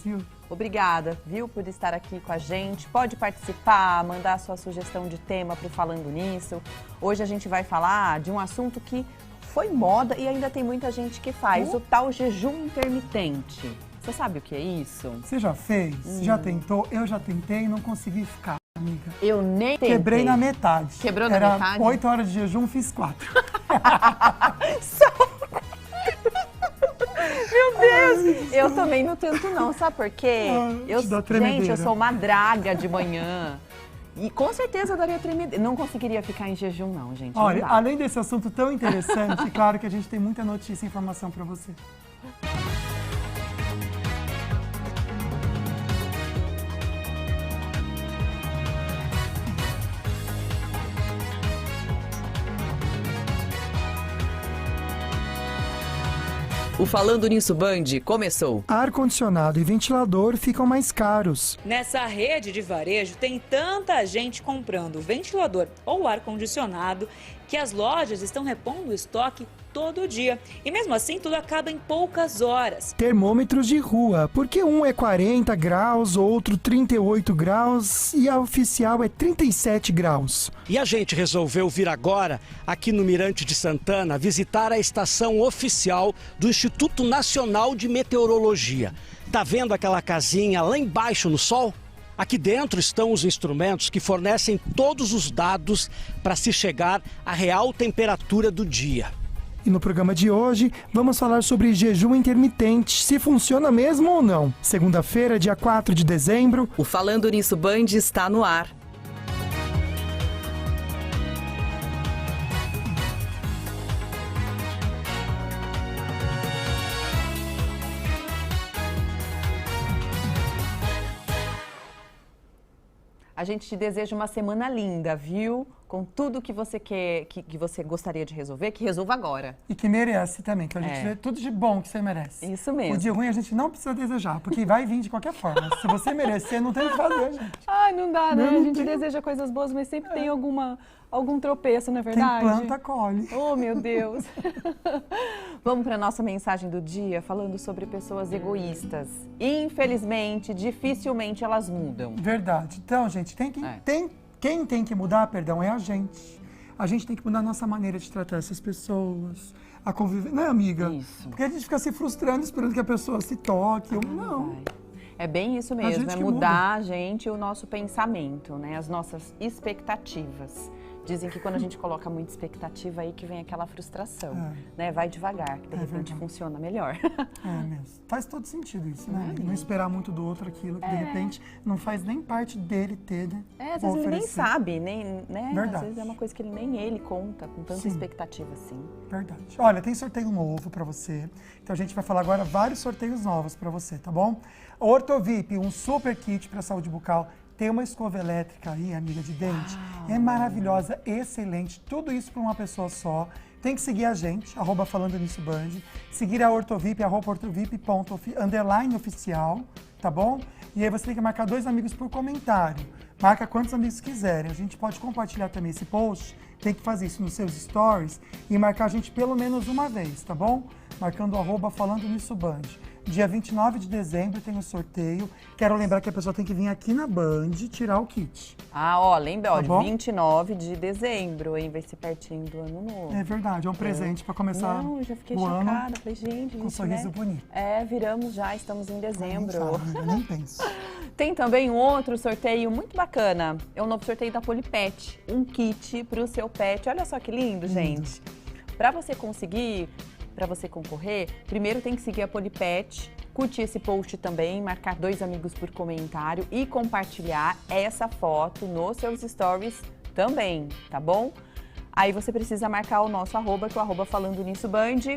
viu? Obrigada, viu, por estar aqui com a gente. Pode participar, mandar sua sugestão de tema para o Falando Nisso. Hoje a gente vai falar de um assunto que foi moda e ainda tem muita gente que faz, o tal jejum intermitente. Você sabe o que é isso? Você já fez? Já tentou? Eu já tentei e não consegui ficar, amiga. Eu nem tentei. Quebrei na metade. Quebrou na Era metade? 8 horas de jejum, fiz 4. Meu Deus! Eu também não tento não, sabe por quê? Gente, eu sou uma draga de manhã. E com certeza daria tremedeira. Não conseguiria ficar em jejum não, gente. Olha, além desse assunto tão interessante, claro que a gente tem muita notícia e informação para você. O Falando Nisso Band começou. Ar-condicionado e ventilador ficam mais caros. Nessa rede de varejo tem tanta gente comprando ventilador ou ar-condicionado que as lojas estão repondo o estoque todo dia. E mesmo assim, tudo acaba em poucas horas. Termômetros de rua, porque um é 40 graus, outro 38 graus e a oficial é 37 graus. E a gente resolveu vir agora, aqui no Mirante de Santana, visitar a estação oficial do Instituto Nacional de Meteorologia. Tá vendo aquela casinha lá embaixo no sol? Aqui dentro estão os instrumentos que fornecem todos os dados para se chegar à real temperatura do dia. E no programa de hoje, vamos falar sobre jejum intermitente, se funciona mesmo ou não. Segunda-feira, dia 4 de dezembro. O Falando Nisso Band está no ar. A gente te deseja uma semana linda, viu? Com tudo que você quer, que você gostaria de resolver, que resolva agora. E que merece também, que a gente vê tudo de bom que você merece. Isso mesmo. O de ruim a gente não precisa desejar, porque vai vir de qualquer forma. Se você merecer, não tem o que fazer, gente. Ai, não dá, né? Não A gente tem. deseja coisas boas, mas sempre tem algum tropeço, não é verdade? Quem planta, colhe. Oh, meu Deus. Vamos para a nossa mensagem do dia, falando sobre pessoas egoístas. Infelizmente, dificilmente elas mudam. Verdade. Então, gente, quem tem que mudar, perdão, é a gente. A gente tem que mudar a nossa maneira de tratar essas pessoas, a conviver, né, amiga? Isso. Porque a gente fica se frustrando esperando que a pessoa se toque. Não. Vai. É bem isso A mesmo, gente é que mudar a gente, o nosso pensamento, né? As nossas expectativas. Dizem que quando a gente coloca muita expectativa aí que vem aquela frustração, né? Vai devagar, que de repente verdade. funciona melhor. É mesmo. Faz todo sentido isso, né? Não é Não esperar muito do outro aquilo que de repente não faz nem parte dele ter, né? Às vezes ele nem oferecer. sabe, nem, né? Verdade. Às vezes é uma coisa que nem ele conta com tanta Sim. expectativa assim. Verdade. Olha, tem sorteio novo pra você. Então a gente vai falar agora vários sorteios novos pra você, tá bom? Ortovip, um super kit pra saúde bucal. Tem uma escova elétrica aí, amiga de dente. É maravilhosa, excelente. Tudo isso para uma pessoa só. Tem que seguir a gente, @Falando Nisso Band. Seguir a Ortovip, @ortovip._oficial, tá bom? E aí você tem que marcar 2 amigos por comentário. Marca quantos amigos quiserem. A gente pode compartilhar também esse post. Tem que fazer isso nos seus stories e marcar a gente pelo menos uma vez, tá bom? Marcando o @Falando Nisso Band. Dia 29 de dezembro tem o sorteio. Quero lembrar que a pessoa tem que vir aqui na Band tirar o kit. Lembra, Tá bom? 29 de dezembro, hein? Vai ser pertinho do ano novo. É verdade, é um presente para começar Não, eu já fiquei o chocada. ano Falei, gente, com um sorriso bonito. Viramos já, estamos em dezembro. Eu nem penso. Tem também um outro sorteio muito bacana. É o novo sorteio da Polipet. Um kit para o seu pet. Olha só que lindo, gente. Para você conseguir, para você concorrer, primeiro tem que seguir a Polipet, curtir esse post também, marcar 2 amigos por comentário e compartilhar essa foto nos seus stories também, tá bom? Aí você precisa marcar o nosso @, que é o @Falando Nisso Band.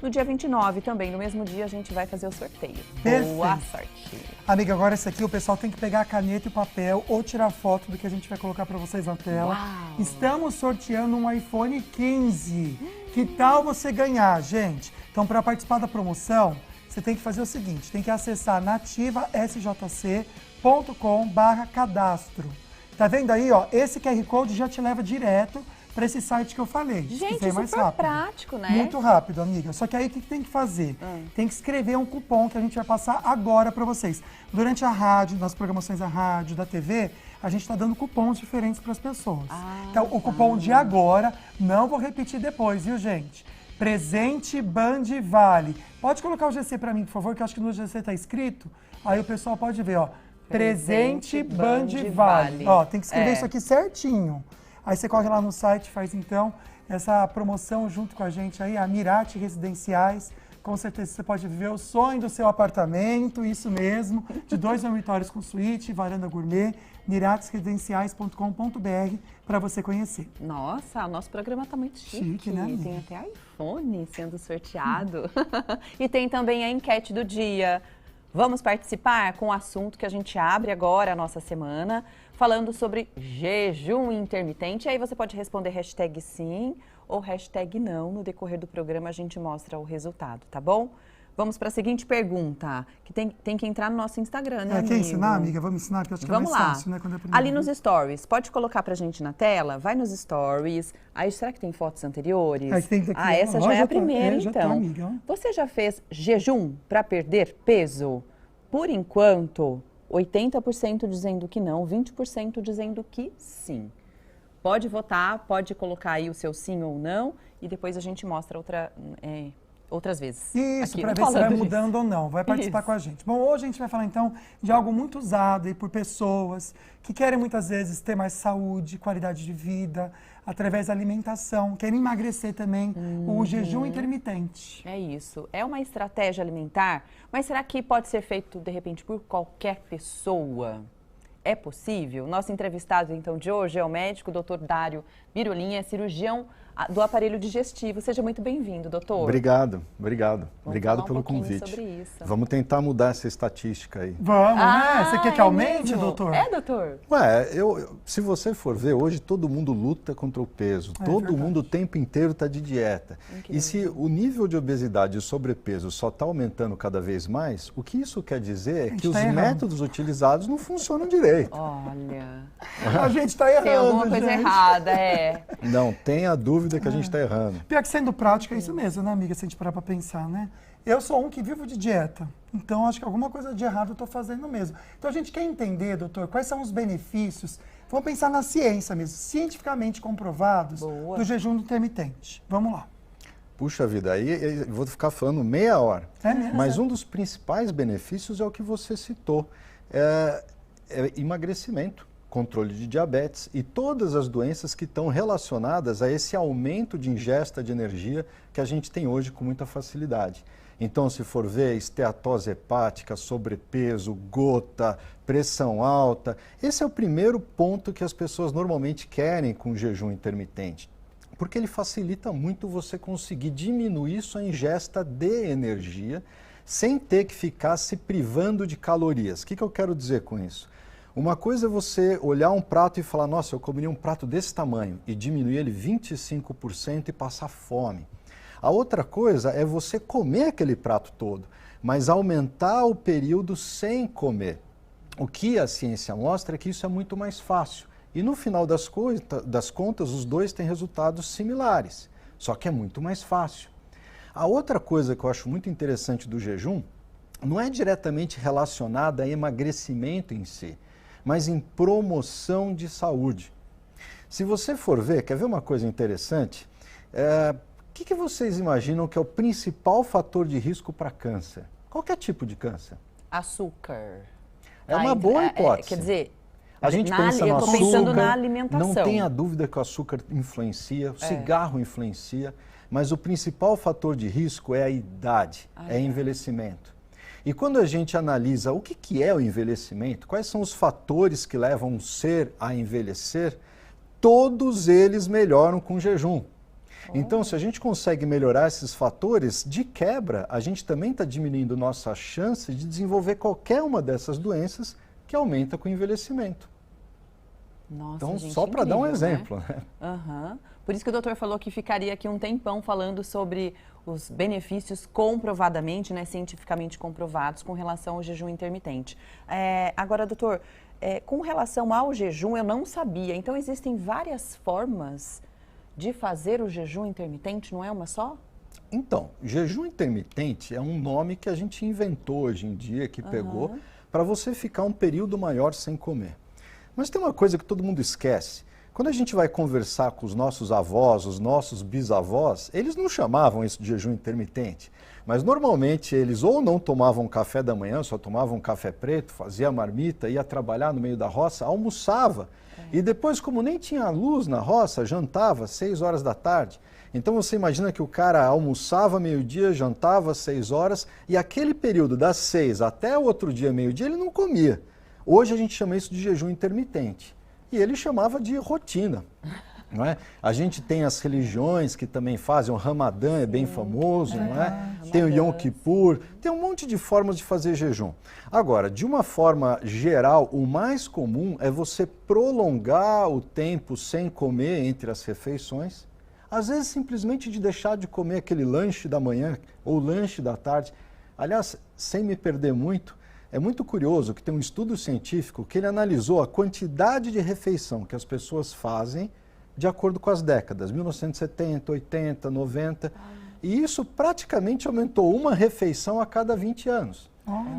No dia 29 também, no mesmo dia, a gente vai fazer o sorteio. Perfeito. Boa sorte! Amiga, agora esse aqui o pessoal tem que pegar a caneta e o papel ou tirar foto do que a gente vai colocar para vocês na tela. Uau. Estamos sorteando um iPhone 15. Que tal você ganhar, gente? Então, para participar da promoção, você tem que fazer o seguinte, tem que acessar nativasjc.com/cadastro. Tá vendo aí, ó? Esse QR Code já te leva direto para esse site que eu falei. se Gente, quiser ir mais super rápido. prático, né? Muito rápido, amiga. Só que aí o que tem que fazer? Tem que escrever um cupom que a gente vai passar agora para vocês. Durante a rádio, nas programações da rádio, da TV, a gente está dando cupons diferentes para as pessoas. Então, o cupom de agora, não vou repetir depois, viu, gente? Presente Band Vale. Pode colocar o GC para mim, por favor, que eu acho que no GC tá escrito. Aí o pessoal pode ver, ó. Presente Band Vale. Ó, tem que escrever isso aqui certinho. Aí você corre lá no site, faz então essa promoção junto com a gente aí, a Mirate Residenciais. Com certeza você pode viver o sonho do seu apartamento, isso mesmo, de 2 dormitórios com suíte, varanda gourmet, miratesresidenciais.com.br para você conhecer. Nossa, o nosso programa tá muito chique. Chique, né, amiga? Tem até iPhone sendo sorteado. E tem também a enquete do dia. Vamos participar com o assunto que a gente abre agora a nossa semana, falando sobre jejum intermitente. Aí você pode responder hashtag sim ou hashtag não. No decorrer do programa a gente mostra o resultado, tá bom? Vamos para a seguinte pergunta, que tem que entrar no nosso Instagram, né, amigo? Quer ensinar, amiga? Vamos ensinar, porque eu acho que Vamos é mais lá. fácil, né? Quando é a primeira Ali nos vez. stories, pode colocar pra gente na tela? Vai nos stories. Aí, será que tem fotos anteriores? Aí tem aqui, ó. Essa Ó, já é já a tô- primeira, já tô, então. amiga, ó. Você já fez jejum para perder peso? Por enquanto, 80% dizendo que não, 20% dizendo que sim. Pode votar, pode colocar aí o seu sim ou não e depois a gente mostra outras vezes. Isso, aqui para no ver se vai Falando Nisso. mudando ou não. Vai participar Isso. com a gente. Bom, hoje a gente vai falar então de algo muito usado aí por pessoas que querem muitas vezes ter mais saúde, qualidade de vida, através da alimentação, querem emagrecer também, o jejum intermitente. É isso. É uma estratégia alimentar, mas será que pode ser feito, de repente, por qualquer pessoa? É possível? Nosso entrevistado, então, de hoje é o médico Dr. Dário Birolim, é cirurgião do aparelho digestivo. Seja muito bem-vindo, doutor. Obrigado. Vamos Obrigado falar um pelo pouquinho convite. sobre isso. Vamos tentar mudar essa estatística aí. Vamos, né? Você quer que é aumente, mesmo? doutor? É, doutor? Ué, se você for ver, hoje todo mundo luta contra o peso. Todo verdade. mundo o tempo inteiro está de dieta. E se o nível de obesidade e sobrepeso só está aumentando cada vez mais, o que isso quer dizer é gente que os tá errando. métodos utilizados não funcionam direito. Olha, A gente tá errando, tem alguma coisa gente. errada, é. Não tenha dúvida que a gente está errando. Pior que sendo prático é isso mesmo, né, amiga? Se a gente parar pra pensar, né? Eu sou um que vivo de dieta, então acho que alguma coisa de errado eu tô fazendo mesmo. Então a gente quer entender, doutor, quais são os benefícios, vamos pensar na ciência mesmo, cientificamente comprovados Boa. do jejum intermitente. Vamos lá. Puxa vida, aí eu vou ficar falando meia hora. É mesmo? Mas um dos principais benefícios é o que você citou, é emagrecimento, controle de diabetes e todas as doenças que estão relacionadas a esse aumento de ingesta de energia que a gente tem hoje com muita facilidade. Então, se for ver esteatose hepática, sobrepeso, gota, pressão alta, esse é o primeiro ponto que as pessoas normalmente querem com o jejum intermitente. Porque ele facilita muito você conseguir diminuir sua ingesta de energia sem ter que ficar se privando de calorias. O que eu quero dizer com isso? Uma coisa é você olhar um prato e falar, nossa, eu comeria um prato desse tamanho e diminuir ele 25% e passar fome. A outra coisa é você comer aquele prato todo, mas aumentar o período sem comer. O que a ciência mostra é que isso é muito mais fácil. E no final das contas, os dois têm resultados similares, só que é muito mais fácil. A outra coisa que eu acho muito interessante do jejum não é diretamente relacionada a emagrecimento em si, mas em promoção de saúde. Se você for ver, quer ver uma coisa interessante? O que vocês imaginam que é o principal fator de risco para câncer? Qualquer tipo de câncer. Açúcar. É uma boa hipótese. Quer dizer, A gente pensa no eu tô pensando açúcar, na alimentação. não tenha dúvida que o açúcar influencia, o cigarro influencia, mas o principal fator de risco é a idade, é envelhecimento. E quando a gente analisa o que é o envelhecimento, quais são os fatores que levam um ser a envelhecer, todos eles melhoram com o jejum. Então, se a gente consegue melhorar esses fatores, de quebra, a gente também está diminuindo nossa chance de desenvolver qualquer uma dessas doenças que aumenta com o envelhecimento. Nossa, Então, gente, só para dar um incrível, exemplo, né? Aham. Por isso que o doutor falou que ficaria aqui um tempão falando sobre os benefícios comprovadamente, né, cientificamente comprovados com relação ao jejum intermitente. Agora, doutor, com relação ao jejum, eu não sabia. Então, existem várias formas de fazer o jejum intermitente, não é uma só? Então, jejum intermitente é um nome que a gente inventou hoje em dia, que pegou, para você ficar um período maior sem comer. Mas tem uma coisa que todo mundo esquece. Quando a gente vai conversar com os nossos avós, os nossos bisavós, eles não chamavam isso de jejum intermitente. Mas normalmente eles ou não tomavam café da manhã, só tomavam café preto, fazia marmita, ia trabalhar no meio da roça, almoçava. E depois, como nem tinha luz na roça, jantava às 6 horas da tarde. Então você imagina que o cara almoçava meio-dia, jantava às 6 horas, e aquele período das 6 até o outro dia, meio-dia, ele não comia. Hoje a gente chama isso de jejum intermitente. E ele chamava de rotina. Não é? A gente tem as religiões que também fazem, o Ramadã é bem famoso, não é? Tem o Yom Kippur, tem um monte de formas de fazer jejum. Agora, de uma forma geral, o mais comum é você prolongar o tempo sem comer entre as refeições, às vezes simplesmente de deixar de comer aquele lanche da manhã ou lanche da tarde. Aliás, sem me perder muito, é muito curioso que tem um estudo científico que ele analisou a quantidade de refeição que as pessoas fazem de acordo com as décadas, 1970, 80, 90, e isso praticamente aumentou uma refeição a cada 20 anos.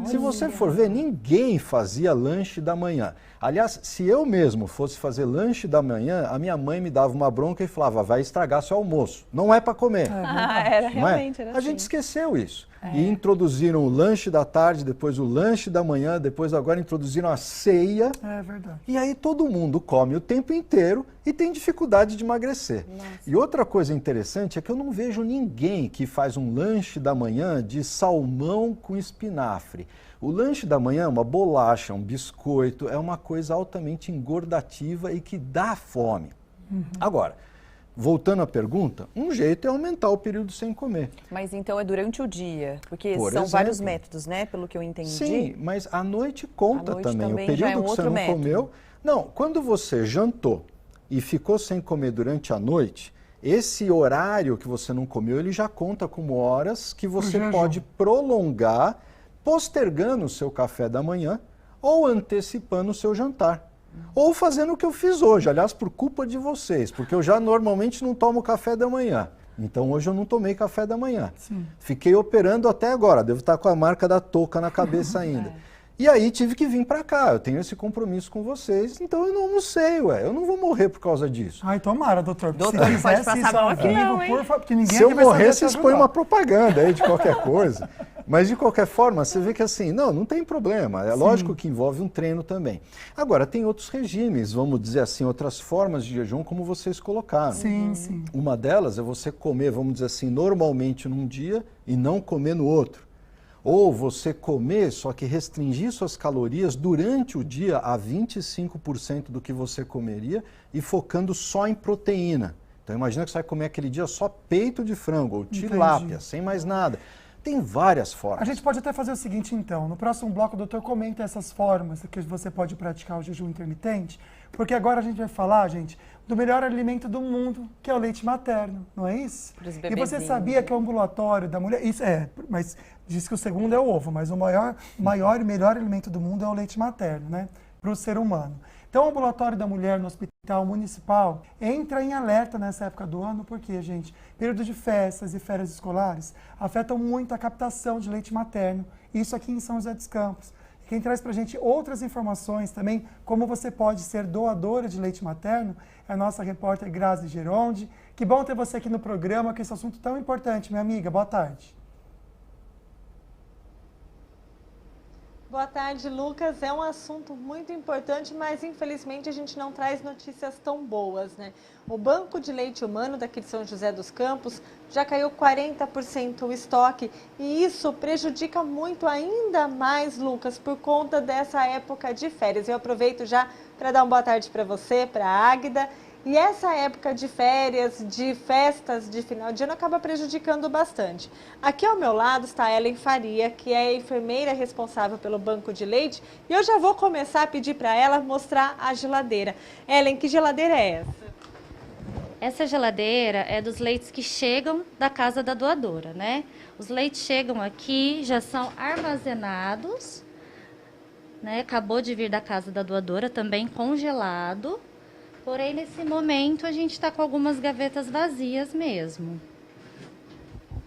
Se você for ver, ninguém fazia lanche da manhã. Aliás, se eu mesmo fosse fazer lanche da manhã, a minha mãe me dava uma bronca e falava, vai estragar seu almoço, não é para comer. Era realmente, era A assim. gente esqueceu isso. E introduziram o lanche da tarde, depois o lanche da manhã, depois agora introduziram a ceia. É verdade. E aí todo mundo come o tempo inteiro e tem dificuldade de emagrecer. E outra coisa interessante é que eu não vejo ninguém que faz um lanche da manhã de salmão com espinafre. O lanche da manhã é uma bolacha, um biscoito, é uma coisa altamente engordativa e que dá fome. Agora, voltando à pergunta, um jeito é aumentar o período sem comer. Mas então é durante o dia, porque Por são exemplo. vários métodos, né? Pelo que eu entendi. Sim, mas a noite conta A noite também. O também já é período um que você outro não método. comeu. Não, quando você jantou e ficou sem comer durante a noite, esse horário que você não comeu, ele já conta como horas que você jejum. pode prolongar, postergando o seu café da manhã ou antecipando o seu jantar. Ou fazendo o que eu fiz hoje, aliás, por culpa de vocês, porque eu já normalmente não tomo café da manhã. Então hoje eu não tomei café da manhã. Fiquei operando até agora, devo estar com a marca da touca na cabeça ainda. E aí tive que vir para cá, eu tenho esse compromisso com vocês, então eu não almocei, eu não vou morrer por causa disso. Ai, tomara, doutor. Doutor, Se não pode fizesse passar isso mal ao aqui vivo, não, hein? por favor, porque ninguém Se eu aqui vai saber morrer, te vocês põem ajudar. uma propaganda aí de qualquer coisa. Mas de qualquer forma, você vê que assim, não tem problema. É lógico que envolve um treino também. Agora, tem outros regimes, vamos dizer assim, outras formas de jejum, como vocês colocaram. Sim, sim. Uma delas é você comer, vamos dizer assim, normalmente num dia e não comer no outro. Ou você comer, só que restringir suas calorias durante o dia a 25% do que você comeria e focando só em proteína. Então imagina que você vai comer aquele dia só peito de frango ou tilápia, sem mais nada. Tem várias formas. A gente pode até fazer o seguinte, então. No próximo bloco, o doutor comenta essas formas que você pode praticar o jejum intermitente, porque agora a gente vai falar, gente, do melhor alimento do mundo, que é o leite materno, não é isso? Pros E você bebezinhos. sabia que o ambulatório da mulher... Isso é, mas diz que o segundo é o ovo, mas o maior e melhor alimento do mundo é o leite materno, né? Para o ser humano. Então, o ambulatório da mulher no Hospital Municipal entra em alerta nessa época do ano, porque, gente, período de festas e férias escolares afetam muito a captação de leite materno, isso aqui em São José dos Campos. Quem traz para a gente outras informações também, como você pode ser doadora de leite materno, é a nossa repórter Grazi Geronde. Que bom ter você aqui no programa, com esse assunto tão importante, minha amiga. Boa tarde. Boa tarde, Lucas. É um assunto muito importante, mas infelizmente a gente não traz notícias tão boas, né? O Banco de Leite Humano daqui de São José dos Campos já caiu 40% o estoque e isso prejudica muito ainda mais, Lucas, por conta dessa época de férias. Eu aproveito já para dar uma boa tarde para você, para a Águida. E essa época de férias, de festas de final de ano acaba prejudicando bastante. Aqui ao meu lado está a Ellen Faria, que é a enfermeira responsável pelo banco de leite. E eu já vou começar a pedir para ela mostrar a geladeira. Ellen, que geladeira é essa? Essa geladeira é dos leites que chegam da casa da doadora, né? Os leites chegam aqui, já são armazenados, né? Acabou de vir da casa da doadora, também congelado. Porém, nesse momento, a gente está com algumas gavetas vazias mesmo.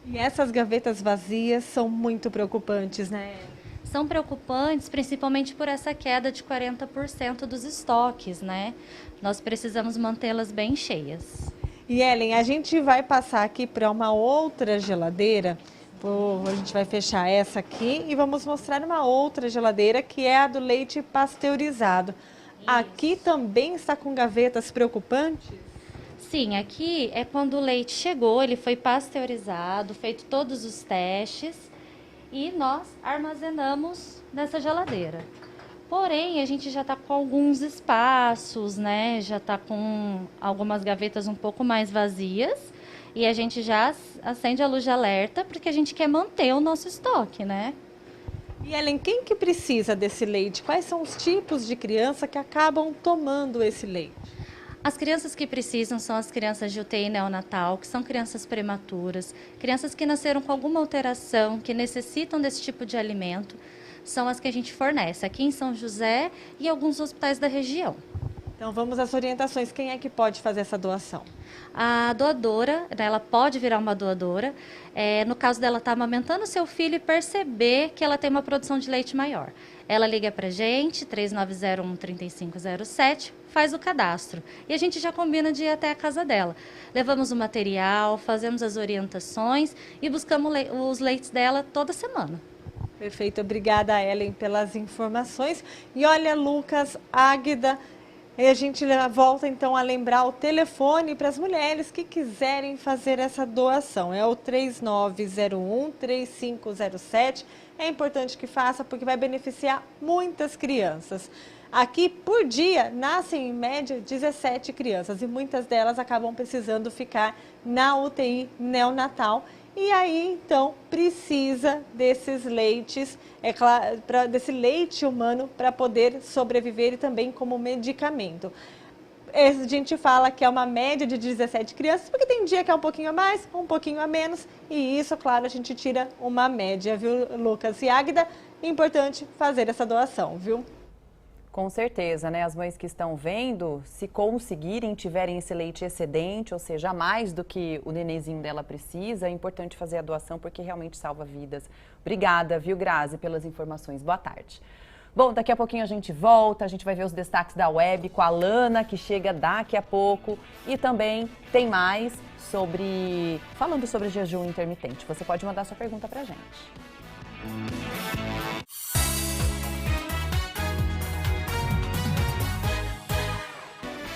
E essas gavetas vazias são muito preocupantes, né? São preocupantes, principalmente por essa queda de 40% dos estoques, né? Nós precisamos mantê-las bem cheias. E Ellen, a gente vai passar aqui para uma outra geladeira. A gente vai fechar essa aqui e vamos mostrar uma outra geladeira, que é a do leite pasteurizado. Aqui também está com gavetas preocupantes? Sim, aqui é quando o leite chegou, ele foi pasteurizado, feito todos os testes e nós armazenamos nessa geladeira. Porém, a gente já está com alguns espaços, né? Já está com algumas gavetas um pouco mais vazias e a gente já acende a luz de alerta porque a gente quer manter o nosso estoque, né? E Ellen, quem que precisa desse leite? Quais são os tipos de criança que acabam tomando esse leite? As crianças que precisam são as crianças de UTI neonatal, que são crianças prematuras, crianças que nasceram com alguma alteração, que necessitam desse tipo de alimento, são as que a gente fornece aqui em São José e alguns hospitais da região. Então vamos às orientações. Quem é que pode fazer essa doação? A doadora, ela pode virar uma doadora, no caso dela estar amamentando seu filho e perceber que ela tem uma produção de leite maior. Ela liga para a gente, 3901-3507, faz o cadastro e a gente já combina de ir até a casa dela. Levamos o material, fazemos as orientações e buscamos os leites dela toda semana. Perfeito, obrigada Ellen pelas informações. E olha, Lucas, Águida, e a gente volta então a lembrar o telefone para as mulheres que quiserem fazer essa doação. É o 3901-3507. É importante que faça porque vai beneficiar muitas crianças. Aqui, por dia, nascem em média 17 crianças e muitas delas acabam precisando ficar na UTI neonatal. E aí, então, precisa desses leites, desse leite humano para poder sobreviver e também como medicamento. A gente fala que é uma média de 17 crianças, porque tem dia que é um pouquinho a mais, um pouquinho a menos, e isso, claro, a gente tira uma média, viu, Lucas e Águida? Importante fazer essa doação, viu? Com certeza, né? As mães que estão vendo, se conseguirem, tiverem esse leite excedente, ou seja, mais do que o nenenzinho dela precisa, é importante fazer a doação porque realmente salva vidas. Obrigada, viu, Grazi, pelas informações. Boa tarde. Bom, daqui a pouquinho a gente volta, a gente vai ver os destaques da web com a Lana, que chega daqui a pouco. E também tem mais falando sobre jejum intermitente. Você pode mandar sua pergunta pra gente.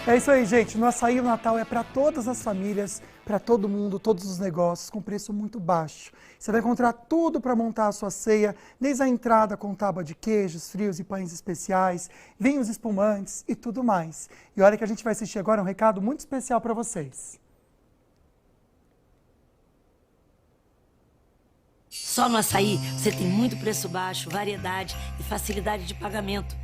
É isso aí, gente. No Açaí o Natal é para todas as famílias, para todo mundo, todos os negócios, com preço muito baixo. Você vai encontrar tudo para montar a sua ceia, desde a entrada com tábua de queijos, frios e pães especiais, vinhos espumantes e tudo mais. E olha que a gente vai assistir agora um recado muito especial para vocês. Só no Açaí você tem muito preço baixo, variedade e facilidade de pagamento.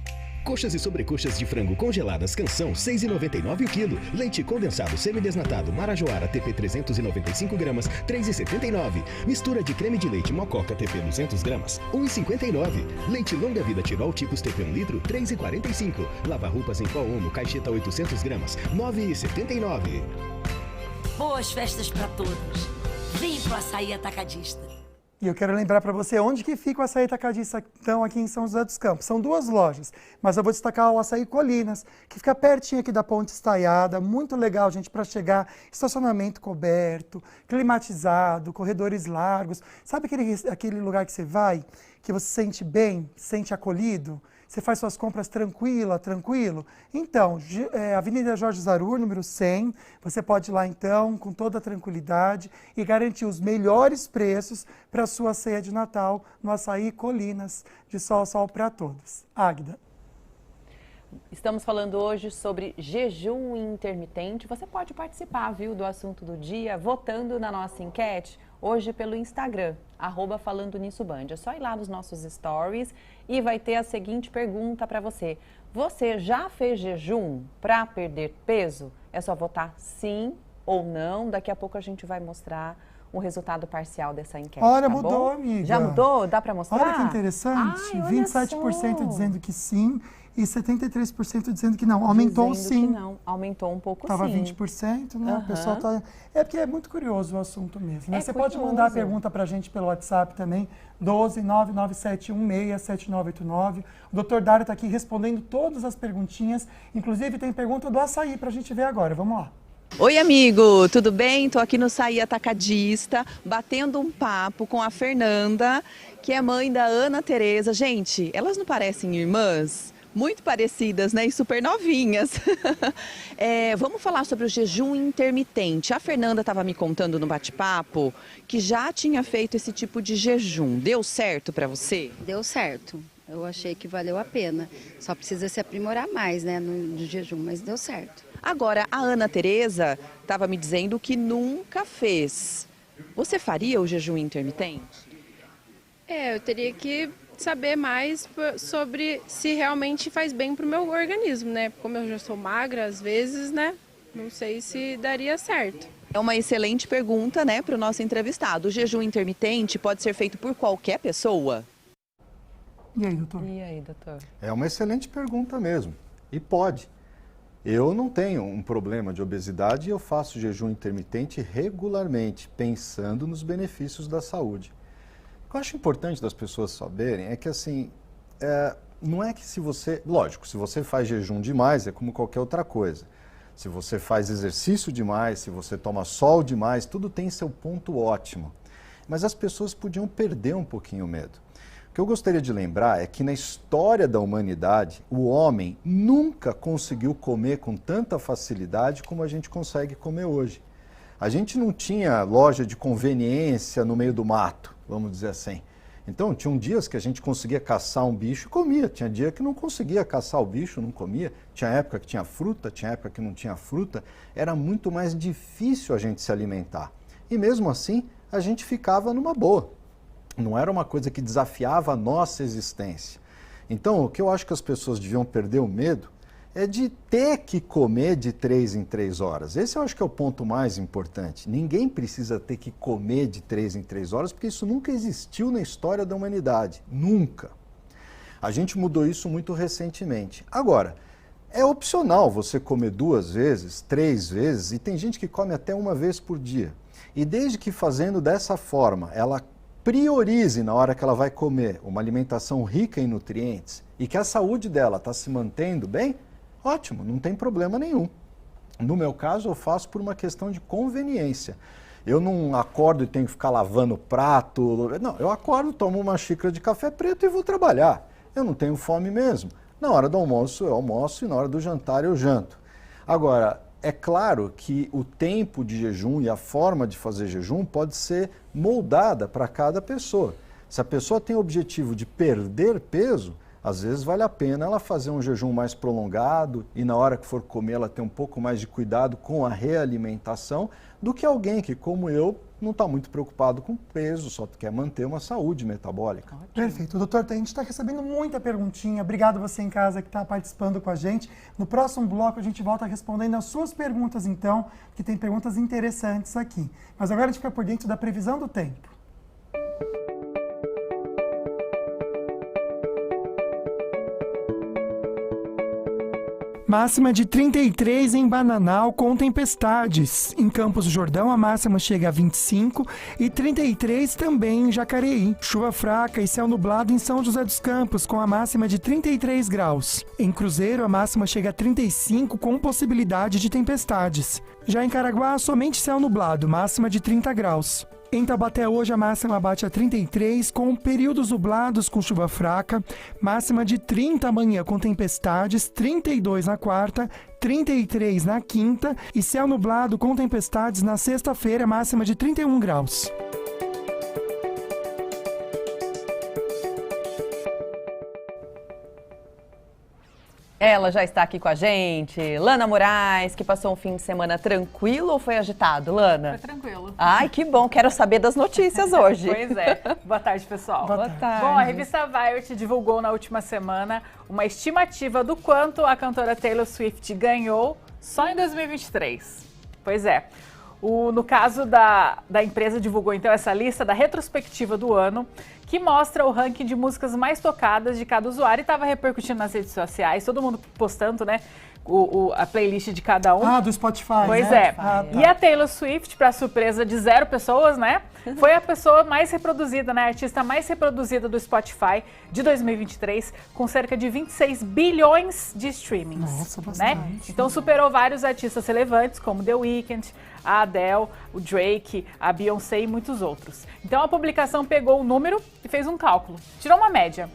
Coxas e sobrecoxas de frango congeladas Canção, R$ 6,99 o quilo. Leite condensado semidesnatado Marajoara TP 395 gramas, R$ 3,79. Mistura de creme de leite Mococa TP 200 gramas, R$ 1,59. Leite longa vida Tirol Tipos TP 1 litro, R$ 3,45. Lava roupas em pó Omo, caixeta 800 gramas, R$ 9,79. Boas festas para todos. Vem pro Açaí Atacadista. E eu quero lembrar para você onde que fica o Açaí Atacadista, então, aqui em São José dos Campos. São duas lojas, mas eu vou destacar o Açaí Colinas, que fica pertinho aqui da Ponte Estaiada, muito legal, gente, para chegar, estacionamento coberto, climatizado, corredores largos. Sabe aquele lugar que você vai, que você se sente bem, se sente acolhido? Você faz suas compras tranquilo? Então, Avenida Jorge Zarur, número 100, você pode ir lá então, com toda a tranquilidade e garantir os melhores preços para a sua ceia de Natal no Açaí Colinas, de sol a sol para todos. Águida. Estamos falando hoje sobre jejum intermitente. Você pode participar, viu, do assunto do dia, votando na nossa enquete, hoje pelo Instagram, @FalandoNissoBand. É só ir lá nos nossos stories e vai ter a seguinte pergunta para você. Você já fez jejum para perder peso? É só votar sim ou não. Daqui a pouco a gente vai mostrar o resultado parcial dessa enquete. Olha, tá mudou, bom? amiga. Já mudou? Dá para mostrar? Olha que interessante. Ai, olha 27% só. dizendo que sim e 73% dizendo que não. Aumentou Dizendo sim. que não. Aumentou um pouco Tava sim. 20%, né? Uhum. O pessoal tá... É porque é muito curioso o assunto mesmo, né? É Você pode curioso. mandar a pergunta pra gente pelo WhatsApp também, 12997167989. O Dr. Dário tá aqui respondendo todas as perguntinhas. Inclusive tem pergunta do açaí pra gente ver agora. Vamos lá. Oi, amigo, tudo bem? Tô aqui no Açaí Atacadista, batendo um papo com a Fernanda, que é mãe da Ana Tereza. Gente, elas não parecem irmãs? Muito parecidas, né? E super novinhas. Vamos falar sobre o jejum intermitente. A Fernanda estava me contando no bate-papo que já tinha feito esse tipo de jejum. Deu certo para você? Deu certo. Eu achei que valeu a pena. Só precisa se aprimorar mais, né, no jejum, mas deu certo. Agora, a Ana Tereza estava me dizendo que nunca fez. Você faria o jejum intermitente? Eu teria que saber mais sobre se realmente faz bem para o meu organismo, né? Como eu já sou magra, às vezes, né? Não sei se daria certo. É uma excelente pergunta, né, para o nosso entrevistado. O jejum intermitente pode ser feito por qualquer pessoa? E aí, doutor? É uma excelente pergunta mesmo. E pode. Eu não tenho um problema de obesidade e eu faço jejum intermitente regularmente, pensando nos benefícios da saúde. O que eu acho importante das pessoas saberem é que, assim, não é que se você... Lógico, se você faz jejum demais, é como qualquer outra coisa. Se você faz exercício demais, se você toma sol demais, tudo tem seu ponto ótimo. Mas as pessoas podiam perder um pouquinho o medo. O que eu gostaria de lembrar é que na história da humanidade, o homem nunca conseguiu comer com tanta facilidade como a gente consegue comer hoje. A gente não tinha loja de conveniência no meio do mato, vamos dizer assim. Então, tinham dias que a gente conseguia caçar um bicho e comia. Tinha dia que não conseguia caçar o bicho, não comia. Tinha época que tinha fruta, tinha época que não tinha fruta. Era muito mais difícil a gente se alimentar. E mesmo assim, a gente ficava numa boa. Não era uma coisa que desafiava a nossa existência. Então, o que eu acho que as pessoas deviam perder o medo é de ter que comer de 3 em 3 horas. Esse eu acho que é o ponto mais importante. Ninguém precisa ter que comer de 3 em 3 horas, porque isso nunca existiu na história da humanidade. Nunca. A gente mudou isso muito recentemente. Agora, é opcional você comer 2 vezes, 3 vezes, e tem gente que come até 1 vez por dia. E desde que fazendo dessa forma, ela priorize na hora que ela vai comer uma alimentação rica em nutrientes e que a saúde dela está se mantendo bem, ótimo, não tem problema nenhum. No meu caso, eu faço por uma questão de conveniência. Eu não acordo e tenho que ficar lavando prato. Não, eu acordo, tomo uma xícara de café preto e vou trabalhar. Eu não tenho fome mesmo. Na hora do almoço, eu almoço e na hora do jantar, eu janto. Agora, é claro que o tempo de jejum e a forma de fazer jejum pode ser moldada para cada pessoa. Se a pessoa tem o objetivo de perder peso, às vezes vale a pena ela fazer um jejum mais prolongado e na hora que for comer ela ter um pouco mais de cuidado com a realimentação do que alguém que, como eu, não está muito preocupado com peso, só quer manter uma saúde metabólica. Perfeito. Doutor, a gente está recebendo muita perguntinha. Obrigado você em casa que está participando com a gente. No próximo bloco a gente volta respondendo as suas perguntas, então, que tem perguntas interessantes aqui. Mas agora a gente fica por dentro da previsão do tempo. Máxima de 33 em Bananal com tempestades. Em Campos do Jordão, a máxima chega a 25 e 33 também em Jacareí. Chuva fraca e céu nublado em São José dos Campos, com a máxima de 33 graus. Em Cruzeiro, a máxima chega a 35 com possibilidade de tempestades. Já em Caraguá, somente céu nublado, máxima de 30 graus. Em Taubaté, hoje a máxima bate a 33, com períodos nublados com chuva fraca, máxima de 30 amanhã com tempestades, 32 na quarta, 33 na quinta e céu nublado com tempestades na sexta-feira, máxima de 31 graus. Ela já está aqui com a gente, Lana Moraes, que passou um fim de semana tranquilo ou foi agitado, Lana? Foi tranquilo. Ai, que bom, quero saber das notícias hoje. Pois é. Boa tarde, pessoal. Boa tarde. Bom, a revista Variety divulgou na última semana uma estimativa do quanto a cantora Taylor Swift ganhou só em 2023. Pois é. No caso da empresa divulgou então essa lista da retrospectiva do ano, que mostra o ranking de músicas mais tocadas de cada usuário e estava repercutindo nas redes sociais, todo mundo postando, né, a playlist de cada um. Ah, do Spotify, Pois né? é. Ah, tá. E a Taylor Swift, para surpresa de 0 pessoas, né, foi a pessoa mais reproduzida, né, a artista mais reproduzida do Spotify de 2023, com cerca de 26 bilhões de streamings. Nossa, né? bastante. Então superou vários artistas relevantes, como The Weeknd, a Adele, o Drake, a Beyoncé e muitos outros. Então a publicação pegou o número e fez um cálculo. Tirou uma média.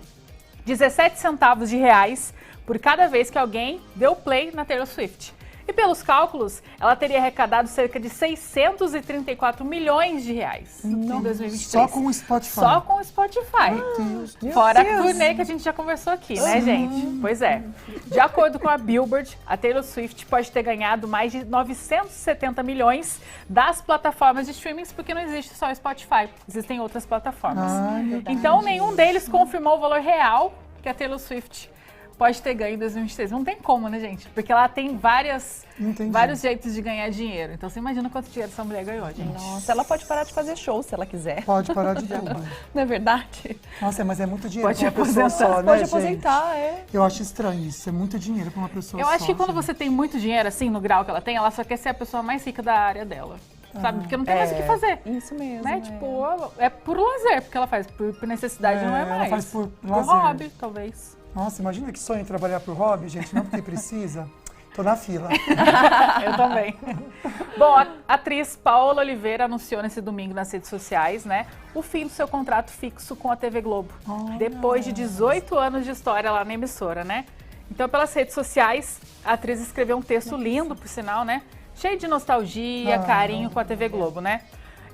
17 centavos de reais por cada vez que alguém deu play na Taylor Swift. E pelos cálculos, ela teria arrecadado cerca de 634 milhões de reais em 2023. Só com o Spotify. Só com o Spotify. Deus. Fora a turnê que a gente já conversou aqui, né, gente? Pois é. De acordo com a Billboard, a Taylor Swift pode ter ganhado mais de 970 milhões das plataformas de streamings, porque não existe só o Spotify, existem outras plataformas. Então, nenhum deles confirmou o valor real que a Taylor Swift pode ter ganho em 2023. Não tem como, né, gente? Porque ela tem vários jeitos de ganhar dinheiro. Então, você imagina quanto dinheiro essa mulher ganhou, gente. Nossa, ela pode parar de fazer show se ela quiser. Pode parar de tudo. Não é verdade? Nossa, mas é muito dinheiro Pode pra uma pessoa aposentar. só, né, Pode gente? aposentar, é. Eu acho estranho isso, é muito dinheiro pra uma pessoa Eu só. acho que quando gente. você tem muito dinheiro, assim, no grau que ela tem, ela só quer ser a pessoa mais rica da área dela. Sabe? Porque não tem mais o que fazer. Isso mesmo. Né? Tipo, é por lazer, porque ela faz. Por necessidade não é mais. Ela faz por Por lazer. hobby, talvez. Nossa, imagina que sonho trabalhar por hobby, gente, não porque precisa. Tô na fila. Eu também. Bom, a atriz Paola Oliveira anunciou nesse domingo nas redes sociais, né, o fim do seu contrato fixo com a TV Globo. Depois de 18 anos de história lá na emissora, né? Então, pelas redes sociais, a atriz escreveu um texto lindo, por sinal, né? Cheio de nostalgia, carinho com a TV Globo, né?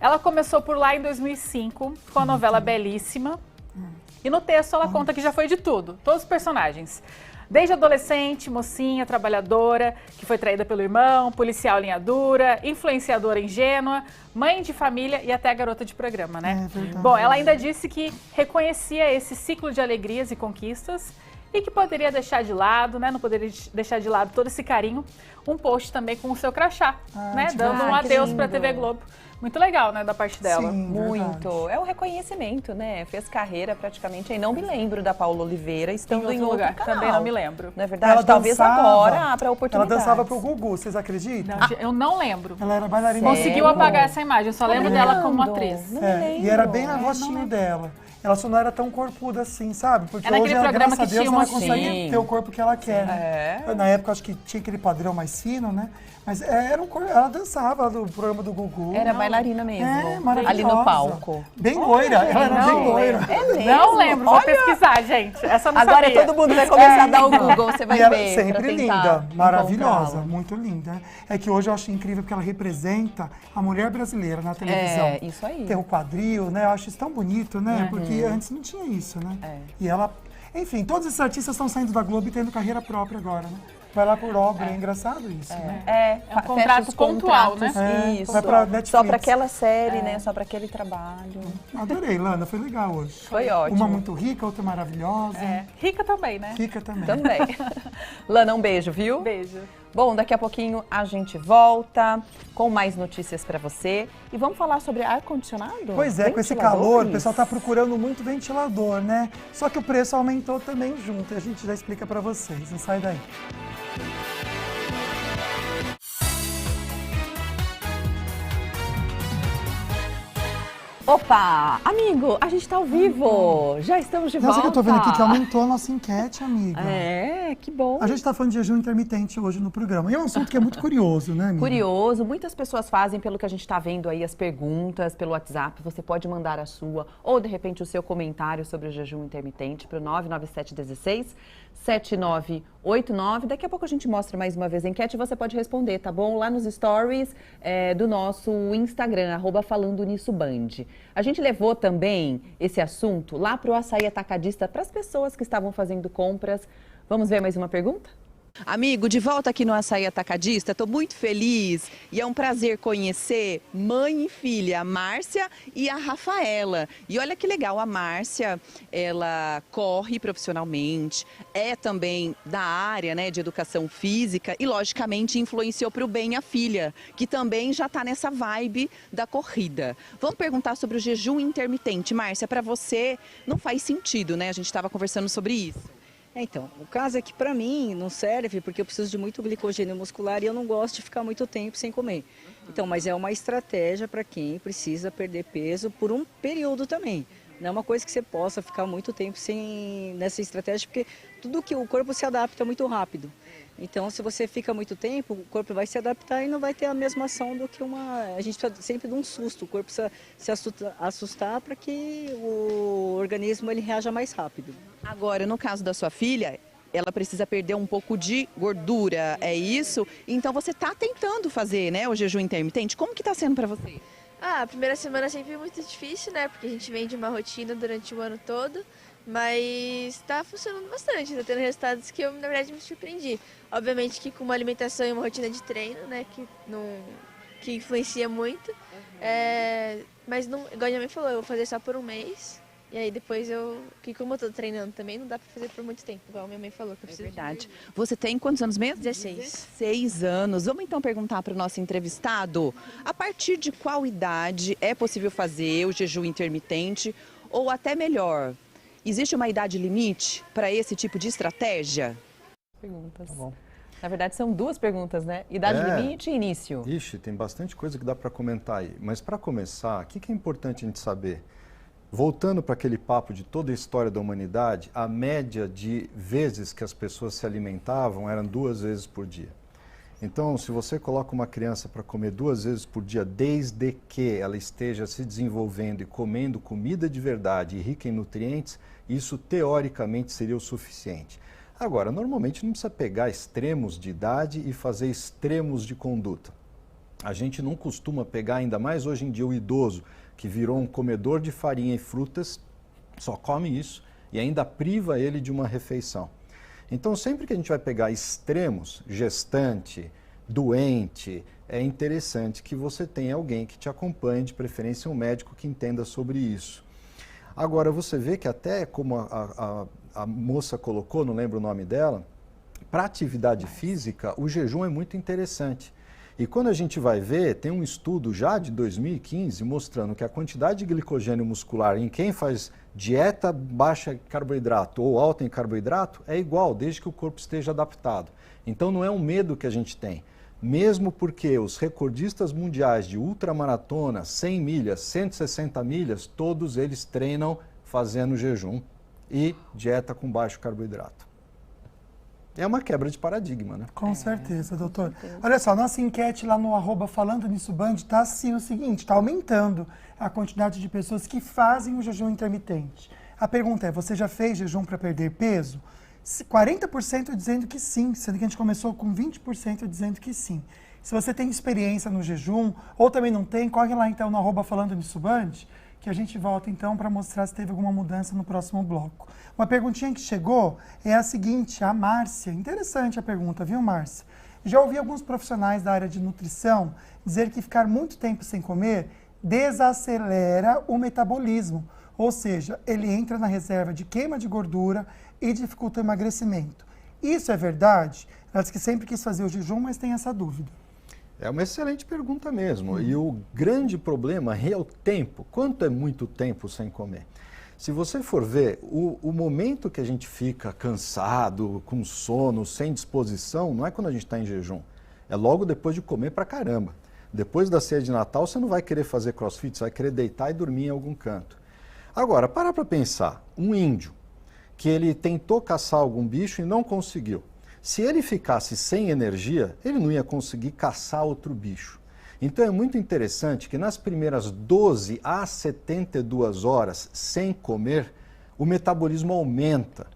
Ela começou por lá em 2005, com a novela Belíssima. E no texto ela conta que já foi de tudo, todos os personagens. Desde adolescente, mocinha, trabalhadora, que foi traída pelo irmão, policial linha dura, influenciadora ingênua, mãe de família e até garota de programa, né? Bom, ela ainda disse que reconhecia esse ciclo de alegrias e conquistas e que poderia deixar de lado, né? Não poderia deixar de lado todo esse carinho. Um post também com o seu crachá, né? Dando um adeus para a TV Globo. Muito legal, né, da parte dela. Sim, Muito. verdade. É um reconhecimento, né? Fez carreira praticamente. Aí não me lembro da Paola Oliveira estando Em em outro outro lugar, canal. também não me lembro. Não é verdade? Ela Talvez dançava. agora abra oportunidades. Ela dançava pro Gugu, vocês acreditam? Não, eu não lembro. Ela era bailarina. Conseguiu apagar essa imagem, eu só lembro dela como atriz. Não me lembro. E era bem na rostinho dela. Ela só não era tão corpuda assim, sabe? Porque É naquele hoje, ela, programa graças que a Deus, tinha ela uma- consegue Sim. ter o corpo que ela quer. né? Na época, acho que tinha aquele padrão mais fino, né? Mas era um corpo, ela dançava do programa do Gugu. Era bailarina mesmo. É, maravilhosa. Ali no palco. Bem loira, ela era bem loira. É mesmo? Não lembro, vou Olha, pesquisar, gente. Essa eu não agora sabia. todo mundo vai começar a dar o Google, você vai E ela ver. pra sempre tentar linda, maravilhosa, encontrá-la. muito linda. É que hoje eu acho incrível porque ela representa a mulher brasileira na televisão. É, isso aí. Tem o quadril, né? Eu acho isso tão bonito, né? Porque antes não tinha isso, né? E ela... Enfim, todos esses artistas estão saindo da Globo e tendo carreira própria agora, né? Vai lá por obra, é engraçado isso, né? É um fecha contrato os pontual, contratos, né? Isso. Vai pra Netflix. Só para aquela série, né? Só para aquele trabalho. Adorei, Lana, foi legal hoje. Foi ótimo. Uma muito rica, outra maravilhosa. Rica também, né? Rica também. Também. Lana, um beijo, viu? Beijo. Bom, daqui a pouquinho a gente volta com mais notícias para você. E vamos falar sobre ar-condicionado? Pois é, com esse calor, o pessoal está procurando muito ventilador, né? Só que o preço aumentou também junto, e a gente já explica para vocês. Não sai daí. Opa, amigo, a gente tá ao vivo. Já estamos de volta. Sabe que eu tô vendo aqui que aumentou a nossa enquete, amiga. É, que bom. A gente tá falando de jejum intermitente hoje no programa. E é um assunto que é muito curioso, né, amiga? Curioso, muitas pessoas fazem, pelo que a gente está vendo aí, as perguntas pelo WhatsApp. Você pode mandar a sua ou, de repente, o seu comentário sobre o jejum intermitente para o 99716-7989. Daqui a pouco a gente mostra mais uma vez a enquete e você pode responder, tá bom? Lá nos stories do nosso Instagram, @FalandoNissoBand. A gente levou também esse assunto lá para o Açaí Atacadista para as pessoas que estavam fazendo compras. Vamos ver mais uma pergunta? Amigo, de volta aqui no Açaí Atacadista, estou muito feliz e é um prazer conhecer mãe e filha, a Márcia e a Rafaela. E olha que legal, a Márcia, ela corre profissionalmente, é também da área, né, de educação física e, logicamente, influenciou para o bem a filha, que também já está nessa vibe da corrida. Vamos perguntar sobre o jejum intermitente. Márcia, para você não faz sentido, né? A gente estava conversando sobre isso. Então, o caso é que para mim não serve porque eu preciso de muito glicogênio muscular e eu não gosto de ficar muito tempo sem comer. Então, mas é uma estratégia para quem precisa perder peso por um período também. Não é uma coisa que você possa ficar muito tempo nessa estratégia, porque tudo que o corpo se adapta muito rápido. Então, se você fica muito tempo, o corpo vai se adaptar e não vai ter a mesma ação do que a gente precisa sempre de um susto. O corpo precisa se assustar para que o organismo ele reaja mais rápido. Agora, no caso da sua filha, ela precisa perder um pouco de gordura, é isso? Então você está tentando fazer, né, o jejum intermitente. Como que está sendo para você? A primeira semana é sempre muito difícil, né? Porque a gente vem de uma rotina durante o ano todo. Mas está funcionando bastante, está tendo resultados que eu, na verdade, me surpreendi. Obviamente que com uma alimentação e uma rotina de treino, né, que influencia muito. Mas, não, igual a minha mãe falou, eu vou fazer só por um mês. E aí depois que como eu estou treinando também, não dá para fazer por muito tempo, igual a minha mãe falou. Que eu preciso verdade. Você tem quantos anos mesmo? 16. 16 anos. Vamos então perguntar para o nosso entrevistado, a partir de qual idade é possível fazer o jejum intermitente? Ou até melhor, existe uma idade limite para esse tipo de estratégia? Perguntas. Tá bom. Na verdade, são duas perguntas, né? Idade limite e início. Ixi, tem bastante coisa que dá para comentar aí. Mas para começar, o que é importante a gente saber? Voltando para aquele papo de toda a história da humanidade, a média de vezes que as pessoas se alimentavam eram 2 vezes por dia. Então, se você coloca uma criança para comer 2 vezes por dia, desde que ela esteja se desenvolvendo e comendo comida de verdade e rica em nutrientes, isso teoricamente seria o suficiente. Agora, normalmente não precisa pegar extremos de idade e fazer extremos de conduta. A gente não costuma pegar, ainda mais hoje em dia, o idoso que virou um comedor de farinha e frutas, só come isso e ainda priva ele de uma refeição. Então, sempre que a gente vai pegar extremos, gestante, doente, é interessante que você tenha alguém que te acompanhe, de preferência um médico que entenda sobre isso. Agora, você vê que até como a moça colocou, não lembro o nome dela, para atividade física, o jejum é muito interessante. E quando a gente vai ver, tem um estudo já de 2015 mostrando que a quantidade de glicogênio muscular em quem faz dieta baixa em carboidrato ou alta em carboidrato é igual, desde que o corpo esteja adaptado. Então não é um medo que a gente tem, mesmo porque os recordistas mundiais de ultramaratona, 100 milhas, 160 milhas, todos eles treinam fazendo jejum e dieta com baixo carboidrato. É uma quebra de paradigma, né? Com certeza, doutor. Olha só, nossa enquete lá no @falando nisso Band está assim o seguinte, está aumentando a quantidade de pessoas que fazem o jejum intermitente. A pergunta é, você já fez jejum para perder peso? 40% dizendo que sim, sendo que a gente começou com 20% dizendo que sim. Se você tem experiência no jejum, ou também não tem, corre lá então no @falando nisso Band, que a gente volta então para mostrar se teve alguma mudança no próximo bloco. Uma perguntinha que chegou é a seguinte, a Márcia. Interessante a pergunta, viu, Márcia? Já ouvi alguns profissionais da área de nutrição dizer que ficar muito tempo sem comer desacelera o metabolismo, ou seja, ele entra na reserva de queima de gordura e dificulta o emagrecimento. Isso é verdade? Ela disse que sempre quis fazer o jejum, mas tem essa dúvida. É uma excelente pergunta mesmo. E o grande problema é o tempo. Quanto é muito tempo sem comer? Se você for ver, o momento que a gente fica cansado, com sono, sem disposição, não é quando a gente está em jejum. É logo depois de comer pra caramba. Depois da ceia de Natal, você não vai querer fazer crossfit, você vai querer deitar e dormir em algum canto. Agora, para pensar, um índio que ele tentou caçar algum bicho e não conseguiu. Se ele ficasse sem energia, ele não ia conseguir caçar outro bicho. Então é muito interessante que nas primeiras 12 a 72 horas sem comer, o metabolismo aumenta.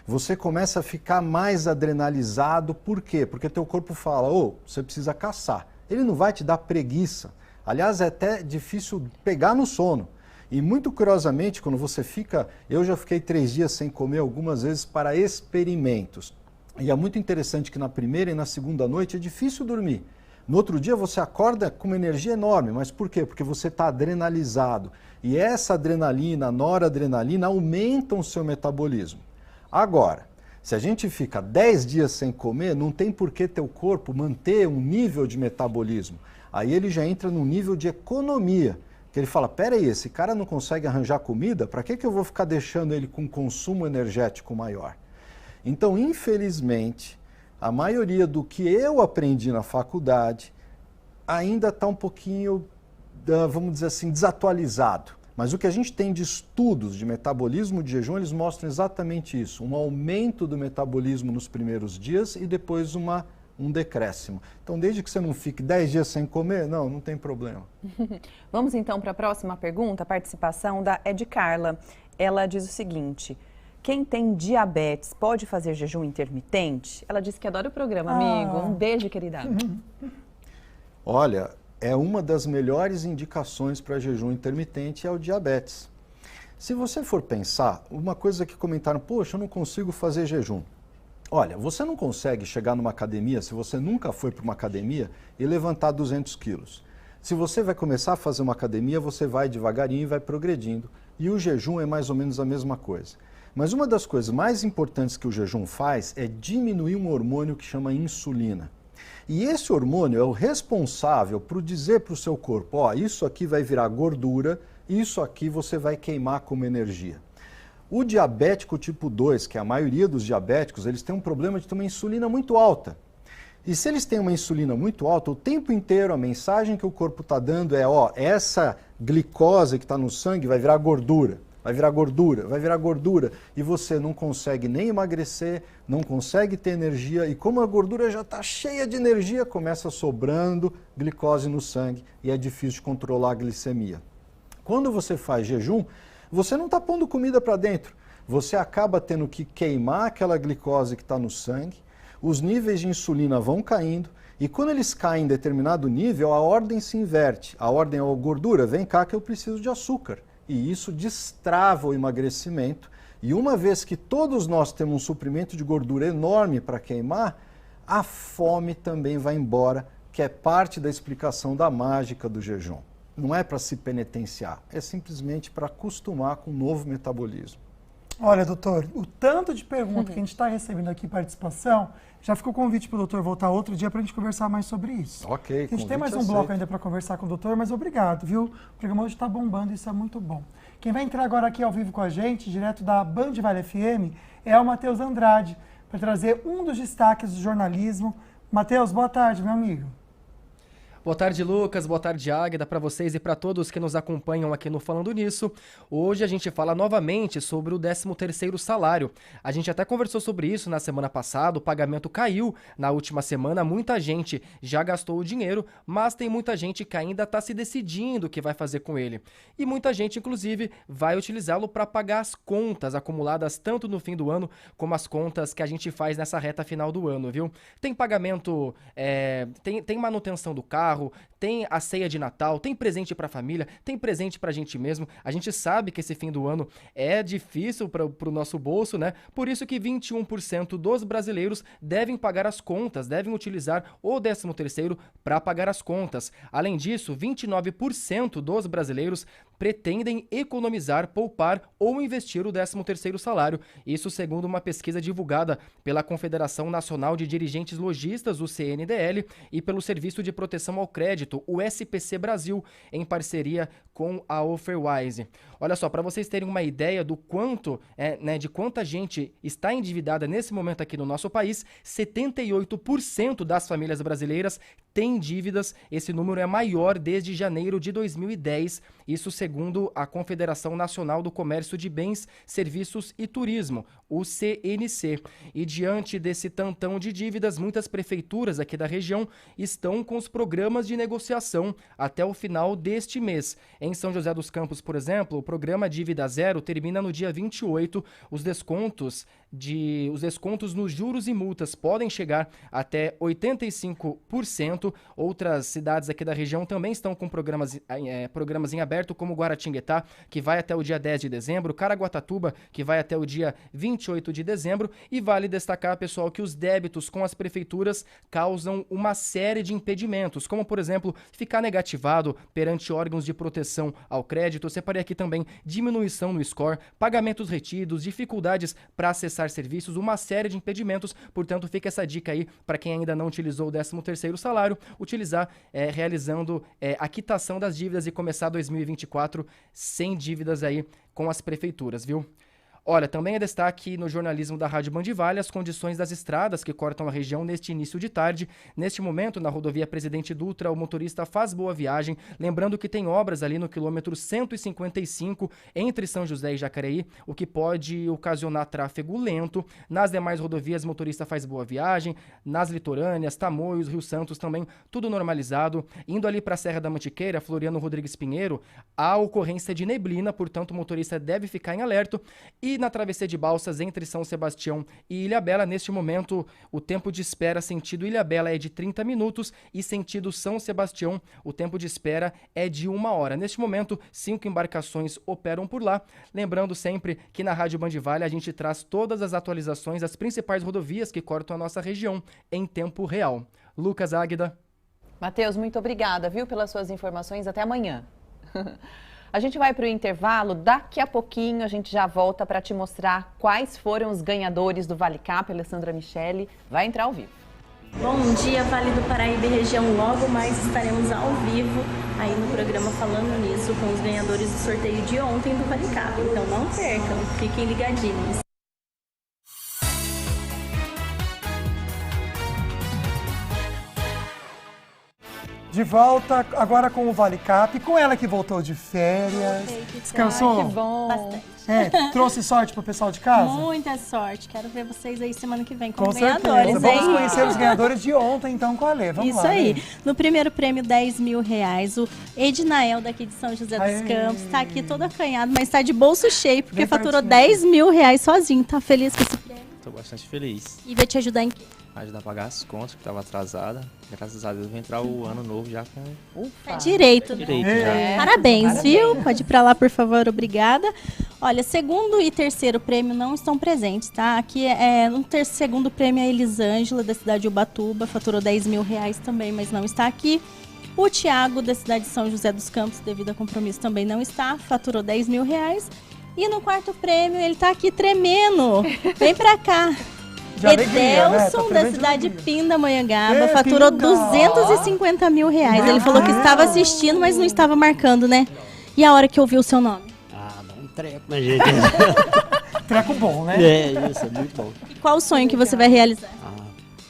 Você começa a ficar mais adrenalizado, por quê? Porque teu corpo fala, você precisa caçar. Ele não vai te dar preguiça. Aliás, é até difícil pegar no sono. E muito curiosamente, quando você fica, eu já fiquei 3 dias sem comer algumas vezes para experimentos. E é muito interessante que na primeira e na segunda noite é difícil dormir. No outro dia você acorda com uma energia enorme, mas por quê? Porque você está adrenalizado. E essa adrenalina, a noradrenalina, aumentam o seu metabolismo. Agora, se a gente fica 10 dias sem comer, não tem por que teu corpo manter um nível de metabolismo. Aí ele já entra num nível de economia, que ele fala, peraí, esse cara não consegue arranjar comida, para que eu vou ficar deixando ele com consumo energético maior? Então, infelizmente, a maioria do que eu aprendi na faculdade ainda está um pouquinho, vamos dizer assim, desatualizado. Mas o que a gente tem de estudos de metabolismo de jejum, eles mostram exatamente isso. Um aumento do metabolismo nos primeiros dias e depois um decréscimo. Então, desde que você não fique 10 dias sem comer, não tem problema. Vamos então para a próxima pergunta, a participação da Ed Carla. Ela diz o seguinte: quem tem diabetes pode fazer jejum intermitente? Ela disse que adora o programa, amigo. Um beijo, querida. Olha, é uma das melhores indicações para jejum intermitente é o diabetes. Se você for pensar, uma coisa que comentaram, poxa, eu não consigo fazer jejum. Olha, você não consegue chegar numa academia, se você nunca foi para uma academia, e levantar 200 quilos. Se você vai começar a fazer uma academia, você vai devagarinho e vai progredindo. E o jejum é mais ou menos a mesma coisa. Mas uma das coisas mais importantes que o jejum faz é diminuir um hormônio que chama insulina. E esse hormônio é o responsável por dizer para o seu corpo, ó, isso aqui vai virar gordura, isso aqui você vai queimar como energia. O diabético tipo 2, que é a maioria dos diabéticos, eles têm um problema de ter uma insulina muito alta. E se eles têm uma insulina muito alta, o tempo inteiro a mensagem que o corpo está dando é, ó, essa glicose que está no sangue vai virar gordura. Vai virar gordura, vai virar gordura. E você não consegue nem emagrecer, não consegue ter energia. E como a gordura já está cheia de energia, começa sobrando glicose no sangue e é difícil de controlar a glicemia. Quando você faz jejum, você não está pondo comida para dentro. Você acaba tendo que queimar aquela glicose que está no sangue, os níveis de insulina vão caindo, e quando eles caem em determinado nível, a ordem se inverte. A ordem é, gordura, vem cá que eu preciso de açúcar. E isso destrava o emagrecimento. E uma vez que todos nós temos um suprimento de gordura enorme para queimar, a fome também vai embora, que é parte da explicação da mágica do jejum. Não é para se penitenciar, é simplesmente para acostumar com o novo metabolismo. Olha, doutor, o tanto de pergunta que a gente está recebendo aqui, participação, já ficou convite para o doutor voltar outro dia para a gente conversar mais sobre isso. Ok, a gente tem mais um bloco ainda para conversar com o doutor, mas obrigado, viu? O programa hoje está bombando, isso é muito bom. Quem vai entrar agora aqui ao vivo com a gente, direto da Band Vale FM, é o Matheus Andrade, para trazer um dos destaques do jornalismo. Matheus, boa tarde, meu amigo. Boa tarde, Lucas. Boa tarde, Águeda, para vocês e para todos que nos acompanham aqui no Falando Nisso. Hoje a gente fala novamente sobre o 13º salário. A gente até conversou sobre isso na semana passada, o pagamento caiu na última semana, muita gente já gastou o dinheiro, mas tem muita gente que ainda está se decidindo o que vai fazer com ele. E muita gente, inclusive, vai utilizá-lo para pagar as contas acumuladas tanto no fim do ano como as contas que a gente faz nessa reta final do ano, viu? Tem pagamento, tem manutenção do carro, tem a ceia de Natal, tem presente para a família, tem presente para a gente mesmo. A gente sabe que esse fim do ano é difícil para o nosso bolso, né? Por isso que 21% dos brasileiros devem pagar as contas, devem utilizar o 13º para pagar as contas. Além disso, 29% dos brasileiros pretendem economizar, poupar ou investir o 13º salário. Isso segundo uma pesquisa divulgada pela Confederação Nacional de Dirigentes Lojistas, o CNDL, e pelo Serviço de Proteção ao Crédito, o SPC Brasil, em parceria com a Offerwise. Olha só, para vocês terem uma ideia do quanto, de quanta gente está endividada nesse momento aqui no nosso país, 78% das famílias brasileiras têm dívidas. Esse número é maior desde janeiro de 2010, isso segundo a Confederação Nacional do Comércio de Bens, Serviços e Turismo, o CNC. E diante desse tantão de dívidas, muitas prefeituras aqui da região estão com os programas de negociação até o final deste mês. Em São José dos Campos, por exemplo, o programa Dívida Zero termina no dia 28. Os descontos nos juros e multas podem chegar até 85%. Outras cidades aqui da região também estão com programas em aberto, como como Guaratinguetá, que vai até o dia 10 de dezembro, Caraguatatuba, que vai até o dia 28 de dezembro, e vale destacar, pessoal, que os débitos com as prefeituras causam uma série de impedimentos, como, por exemplo, ficar negativado perante órgãos de proteção ao crédito. Eu separei aqui também diminuição no score, pagamentos retidos, dificuldades para acessar serviços, uma série de impedimentos. Portanto, fica essa dica aí para quem ainda não utilizou o 13º salário, utilizar realizando a quitação das dívidas e começar 2024 sem dívidas aí com as prefeituras, viu? Olha, também é destaque no jornalismo da Rádio Bandivale as condições das estradas que cortam a região neste início de tarde. Neste momento, na rodovia Presidente Dutra, o motorista faz boa viagem, lembrando que tem obras ali no quilômetro 155 entre São José e Jacareí, o que pode ocasionar tráfego lento. Nas demais rodovias, o motorista faz boa viagem, nas litorâneas, Tamoios, Rio Santos também, tudo normalizado. Indo ali para a Serra da Mantiqueira, Floriano Rodrigues Pinheiro, há ocorrência de neblina, portanto o motorista deve ficar em alerta. E na travessia de Balsas entre São Sebastião e Ilhabela, neste momento, o tempo de espera sentido Ilhabela é de 30 minutos e sentido São Sebastião, o tempo de espera é de 1 hora. Neste momento, 5 embarcações operam por lá. Lembrando sempre que na Rádio Bandivale a gente traz todas as atualizações das principais rodovias que cortam a nossa região em tempo real. Lucas, Águida. Matheus, muito obrigada, viu, pelas suas informações. Até amanhã. A gente vai para o intervalo, daqui a pouquinho a gente já volta para te mostrar quais foram os ganhadores do Vale Cap. Alessandra Michele vai entrar ao vivo. Bom dia, Vale do Paraíba e região. Logo mais estaremos ao vivo aí no programa Falando Nisso com os ganhadores do sorteio de ontem do Vale Cap. Então não percam, fiquem ligadinhos. De volta agora com o Vale Cap, com ela que voltou de férias. Descansou? Ai, que bom. Bastante. Trouxe sorte pro pessoal de casa? Muita sorte. Quero ver vocês aí semana que vem como Com ganhadores, certeza. hein? Vamos conhecer os ganhadores de ontem, então, com a Lê. Vamos Isso lá, aí. Lê. No primeiro prêmio, R$10.000. O Ednael, daqui de São José dos Campos, tá aqui todo acanhado, mas tá de bolso cheio, porque faturou R$10.000 sozinho. Tá feliz com esse prêmio? Tô bastante feliz. E vai te ajudar em quê? Ajudar a pagar as contas que tava atrasada. Graças a Deus vai entrar o ano novo já com... É direito, né? Direito já. Parabéns, viu? Pode ir pra lá, por favor, obrigada. Olha, segundo e terceiro prêmio não estão presentes, tá? Aqui no segundo prêmio a Elisângela, da cidade de Ubatuba, faturou R$10.000 também, mas não está aqui. O Tiago, da cidade de São José dos Campos, devido a compromisso, também não está, faturou R$10.000. E no quarto prêmio, ele tá aqui tremendo. Vem pra cá. Edelson, da cidade de Pindamonhangaba, faturou R$250.000. Ele falou que estava assistindo, mas não estava marcando, né? E a hora que ouviu o seu nome? Dá um treco na gente. Treco bom, né? É, isso, é muito bom. E qual o sonho que você vai realizar?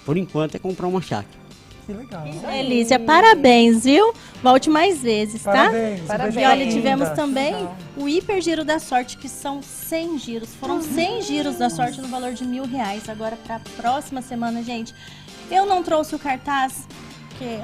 Por enquanto é comprar uma chácara. Que legal. Delícia, parabéns, viu? Volte mais vezes, tá? Parabéns. E olha, tivemos também o Hiper Giro da Sorte, que são 100 giros. Foram 100 giros da sorte no valor de R$1.000. Agora, para a próxima semana, gente, eu não trouxe o cartaz, porque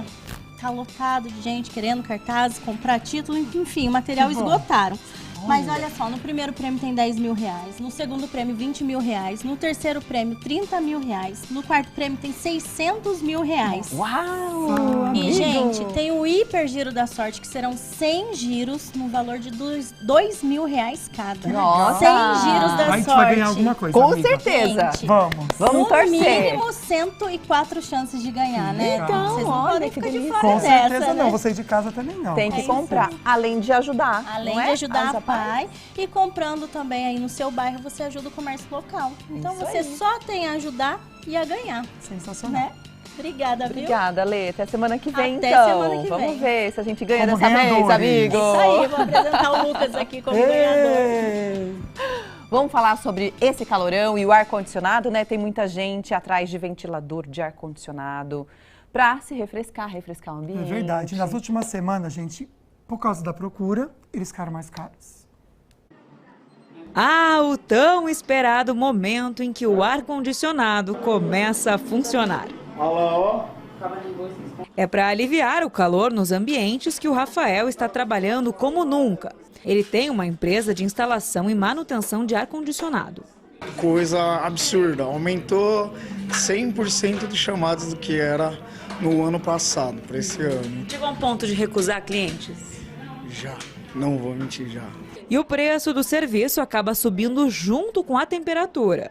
tá lotado de gente querendo cartaz, comprar título, enfim, o material esgotaram. Mas olha só, no primeiro prêmio tem R$10.000, no segundo prêmio R$20.000, no terceiro prêmio R$30.000, no quarto prêmio tem R$600.000. Uau! E, gente, tem o Hiper Giro da Sorte, que serão 100 giros no valor de R$2.000 cada. Nossa! 100 giros da A gente sorte. vai ganhar alguma coisa, Com amiga. certeza. Gente, Vamos no torcer. mínimo 104 chances de ganhar, né? Então, vocês não olha podem que ficar de delícia. fora Com dessa, certeza né? não, vocês de casa também não. Tem que comprar, além de ajudar. Além não de é? ajudar As a pai e comprando também aí no seu bairro, você ajuda o comércio local. Então Isso você aí. só tem a ajudar e a ganhar. Sensacional. Né? Obrigada, viu? Obrigada, Lê. Até semana que vem, Até então. semana que Vamos vem. ver se a gente ganha Como dessa vez, ganhadores. amigo. Isso aí, vou apresentar o Lucas aqui como ganhador. Vamos falar sobre esse calorão e o ar-condicionado, né? Tem muita gente atrás de ventilador de ar-condicionado para se refrescar o ambiente. É verdade. Nas últimas semanas, gente, por causa da procura, eles ficaram mais caros. O tão esperado momento em que o ar-condicionado começa a funcionar. É para aliviar o calor nos ambientes que o Rafael está trabalhando como nunca. Ele tem uma empresa de instalação e manutenção de ar-condicionado. Coisa absurda, aumentou 100% de chamadas do que era no ano passado, para esse ano. Chegou a um ponto de recusar clientes? Já, Não vou mentir já. E o preço do serviço acaba subindo junto com a temperatura.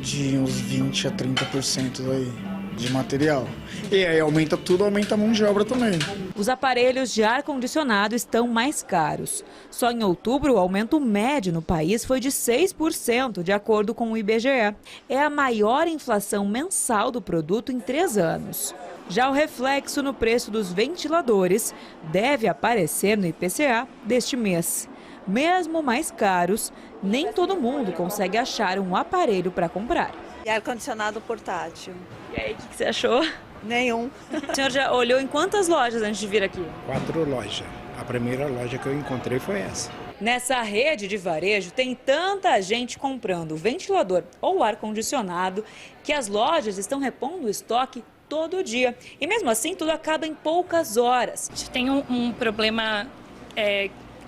De uns 20 a 30% aí de material. E aí aumenta tudo, aumenta a mão de obra também. Os aparelhos de ar-condicionado estão mais caros. Só em outubro, o aumento médio no país foi de 6%, de acordo com o IBGE. É a maior inflação mensal do produto em 3 anos. Já o reflexo no preço dos ventiladores deve aparecer no IPCA deste mês. Mesmo mais caros, nem todo mundo consegue achar um aparelho para comprar. E ar-condicionado portátil. E aí, o que você achou? Nenhum. O senhor já olhou em quantas lojas antes de vir aqui? 4 lojas. A primeira loja que eu encontrei foi essa. Nessa rede de varejo tem tanta gente comprando ventilador ou ar-condicionado que as lojas estão repondo o estoque todo dia. E mesmo assim, tudo acaba em poucas horas. A gente tem um problema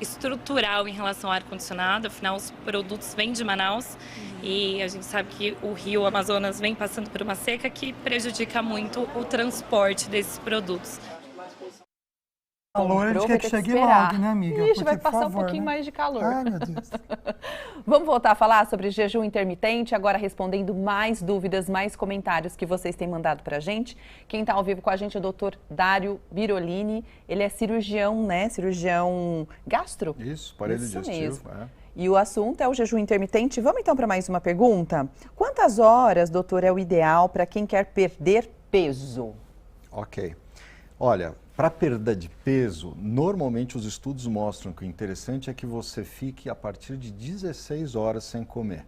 estrutural em relação ao ar-condicionado, afinal os produtos vêm de Manaus e a gente sabe que o Rio Amazonas vem passando por uma seca que prejudica muito o transporte desses produtos. Calor, a gente quer que chegue logo, né, amiga? Ixi, vai Porque, passar favor, um pouquinho mais de calor. Ai, meu Deus. Vamos voltar a falar sobre jejum intermitente, agora respondendo mais dúvidas, mais comentários que vocês têm mandado pra gente. Quem está ao vivo com a gente é o Dr. Dário Birolini. Ele é cirurgião, né? Cirurgião gastro? Isso, aparelho Isso digestivo. mesmo. E o assunto é o jejum intermitente. Vamos então para mais uma pergunta. Quantas horas, doutor, é o ideal para quem quer perder peso? Ok. Olha, para perda de peso, normalmente os estudos mostram que o interessante é que você fique a partir de 16 horas sem comer.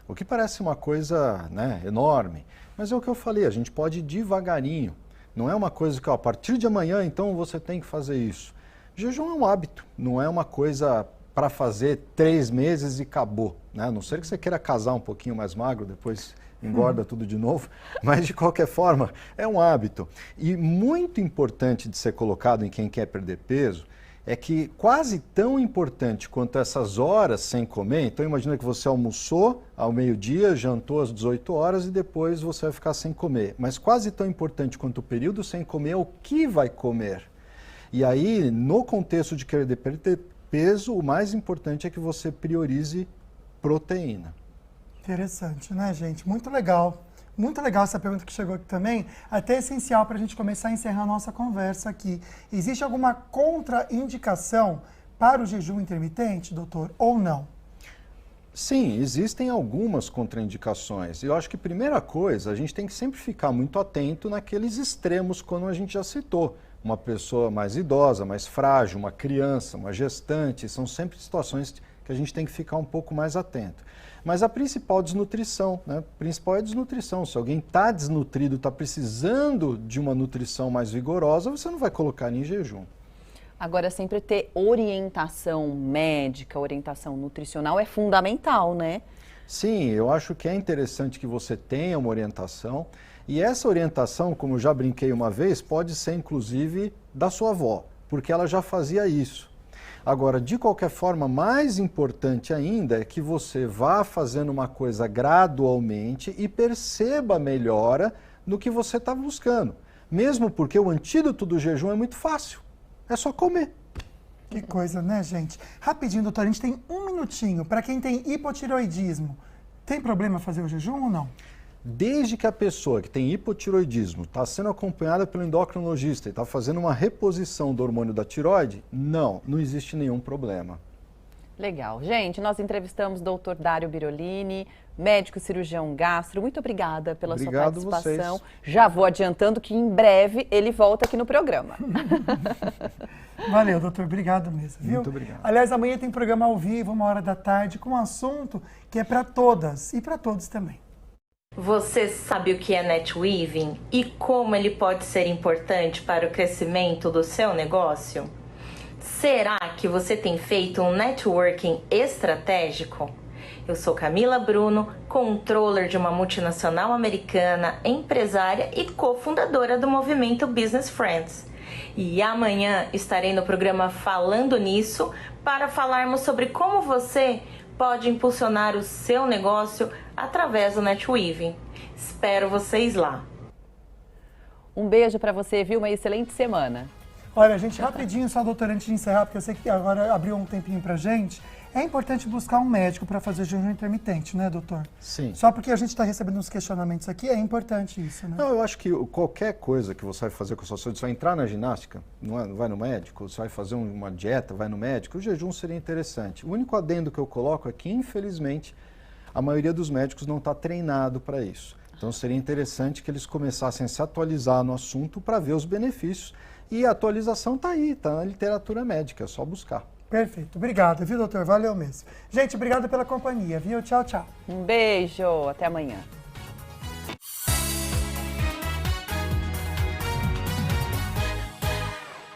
O que parece uma coisa, né, enorme, mas é o que eu falei, a gente pode ir devagarinho. Não é uma coisa que, ó, a partir de amanhã, então, você tem que fazer isso. Jejum é um hábito, não é uma coisa para fazer 3 meses e acabou, né? A não ser que você queira casar um pouquinho mais magro, depois engorda tudo de novo, mas de qualquer forma é um hábito. E muito importante de ser colocado em quem quer perder peso é que quase tão importante quanto essas horas sem comer, então imagina que você almoçou ao meio-dia, jantou às 18 horas e depois você vai ficar sem comer, mas quase tão importante quanto o período sem comer é o que vai comer. E aí, no contexto de querer perder peso, o mais importante é que você priorize proteína. Interessante, né, gente? Muito legal. Muito legal essa pergunta que chegou aqui também. Até essencial para a gente começar a encerrar a nossa conversa aqui. Existe alguma contraindicação para o jejum intermitente, doutor, ou não? Sim, existem algumas contraindicações. Eu acho que, primeira coisa, a gente tem que sempre ficar muito atento naqueles extremos, como a gente já citou. Uma pessoa mais idosa, mais frágil, uma criança, uma gestante, são sempre situações que a gente tem que ficar um pouco mais atento. Mas a principal desnutrição, né? A principal é a desnutrição. Se alguém está desnutrido, está precisando de uma nutrição mais vigorosa, você não vai colocar em jejum. Agora, sempre ter orientação médica, orientação nutricional é fundamental, né? Sim, eu acho que é interessante que você tenha uma orientação. E essa orientação, como eu já brinquei uma vez, pode ser inclusive da sua avó, porque ela já fazia isso. Agora, de qualquer forma, mais importante ainda é que você vá fazendo uma coisa gradualmente e perceba a melhora no que você está buscando. Mesmo porque o antídoto do jejum é muito fácil, é só comer. Que coisa, né, gente? Rapidinho, doutor, a gente tem 1 minutinho. Para quem tem hipotireoidismo, tem problema fazer o jejum ou não? Desde que a pessoa que tem hipotireoidismo está sendo acompanhada pelo endocrinologista e está fazendo uma reposição do hormônio da tireoide, não existe nenhum problema. Legal. Gente, nós entrevistamos o Dr. Dário Birolini, médico cirurgião gastro. Muito obrigada pela sua participação. Vocês. Já vou adiantando que em breve ele volta aqui no programa. Valeu, doutor. Obrigado mesmo, viu? Muito obrigado. Aliás, amanhã tem programa ao vivo, 13h, com um assunto que é para todas e para todos também. Você sabe o que é netweaving e como ele pode ser importante para o crescimento do seu negócio? Será que você tem feito um networking estratégico? Eu sou Camila Bruno, controller de uma multinacional americana, empresária e cofundadora do movimento Business Friends. E amanhã estarei no programa Falando Nisso para falarmos sobre como você pode impulsionar o seu negócio através do netweaving. Espero vocês lá. Um beijo para você, viu? Uma excelente semana. Olha, gente, rapidinho só, doutora, antes de encerrar, porque eu sei que agora abriu um tempinho pra gente. É importante buscar um médico para fazer jejum intermitente, né, doutor? Sim. Só porque a gente está recebendo uns questionamentos aqui, é importante isso, né? Não, eu acho que qualquer coisa que você vai fazer com a sua saúde, você vai entrar na ginástica, não vai no médico, você vai fazer uma dieta, vai no médico, o jejum seria interessante. O único adendo que eu coloco é que, infelizmente, a maioria dos médicos não está treinado para isso. Então, seria interessante que eles começassem a se atualizar no assunto para ver os benefícios. E a atualização está aí, está na literatura médica, é só buscar. Perfeito. Obrigado, viu, doutor? Valeu mesmo. Gente, obrigado pela companhia, viu? Tchau, tchau. Um beijo. Até amanhã.